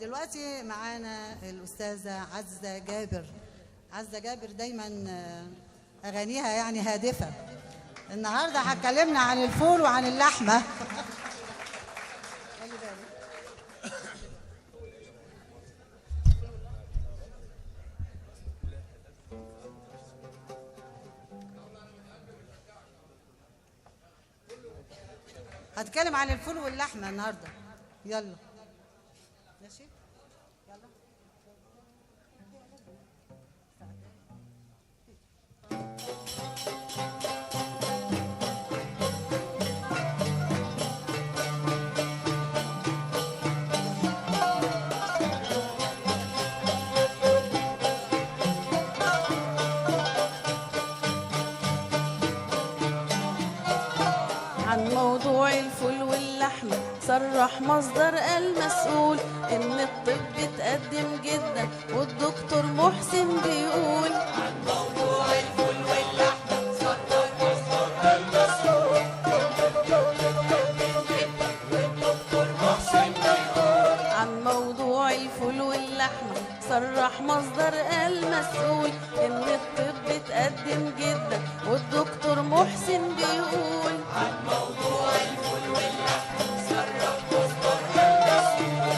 دلوقتي معانا الأستاذة عزة جابر. عزة جابر دايما أغانيها يعني هادفة. النهاردة هتكلمنا عن الفول وعن اللحمة. هتكلم عن الفول واللحمة النهاردة. يلا ماشي. يلا عن موضوع الفول واللحمة صرح مصدر المسؤول إن الطب اتقدم جدا والدكتور محسن بيقول عن موضوع الفول واللحمة صرح مصدر المسؤول والدكتور محسن بيقول عن موضوع الفول واللحمة صرح مصدر المسؤول إن الطب اتقدم جدا والدكتور محسن بيقول عن موضوع الفول واللحمة صرح مصدر المسؤول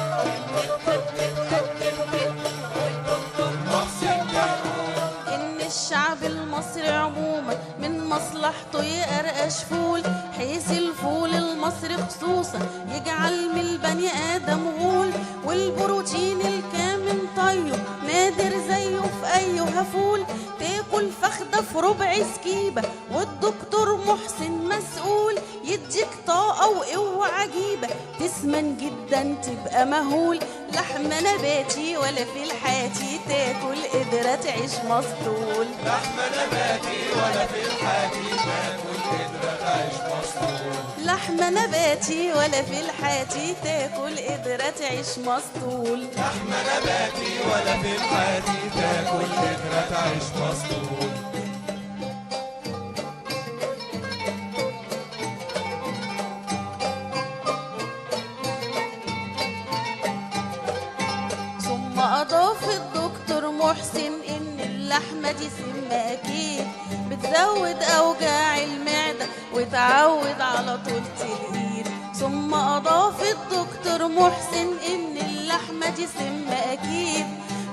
الطب اتقدم جدا والدكتور محسن بيقول إن الشعب المصري عموما من مصلحته يقرقش فول حيث الفول المصري خصوصا يجعل من البني آدم غول والبروتين الكامل طيب نادر زيه في أيها فول تاكل فخدة في ربع سكيبة والدكتور محسن مسؤول يديك طاقة وقوة عجيبة تسمن جدا تبقى مهول لحمة نباتي ولا في الحاتي تاكل قدرة تعيش مسطول لحمة نباتي ولا في الحاتي تاكل قدرة تعيش مسطول لحمة نباتي ولا في الحاتي تاكل قدرة تعيش مسطول لحمة نباتي ولا في الحاتي تاكل قدرة تعيش مسطول ثم أضاف الدكتور محسن إن اللحمة دي سم أكيد بتزود أوجاع المعدة وتعود على طولة الإيد ثم أضاف الدكتور محسن إن اللحمة دي سم أكيد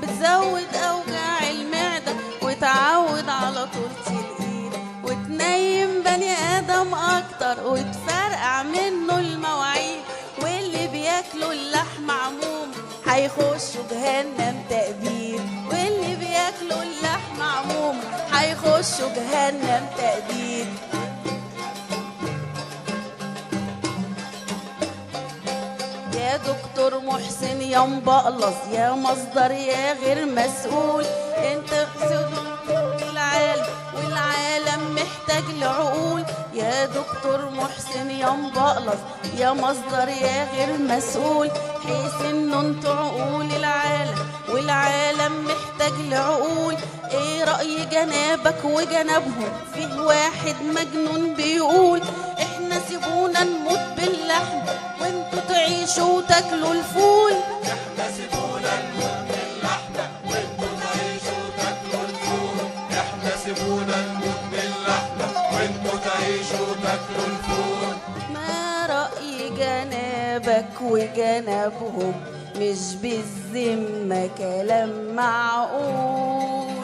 بتزود أوجاع المعدة وتعود على طولة الإيد وتنيم بني آدم أكتر وتفرقع منه المواعيد واللي بياكلوا اللحمة عموما هيخشوا جهنم تأبيد واللي بياكلوا اللحمة عموما هيخشوا جهنم تأبيد يا دكتور محسن يا مبقلص يا مصدر يا غير مسؤول انت العالم والعالم محتاج لعقول يا دكتور محسن يا مبقلص يا مصدر يا غير مسؤول حيث انه انتوا عقول العالم والعالم محتاج لعقول ايه رأي جنابك وجنابهم فيه واحد مجنون بيقول احنا سيبونا نموت باللحم وانتوا تعيشوا وتاكلوا الفول احنا سيبونا نموت باللحمة وانتوا تعيشوا وتاكلوا الفول احنا سيبونا نموت باللحمة وانتوا تعيشوا وتاكلوا الفول ما رأي جنابك وجنابهم مش بالذمة كلام معقول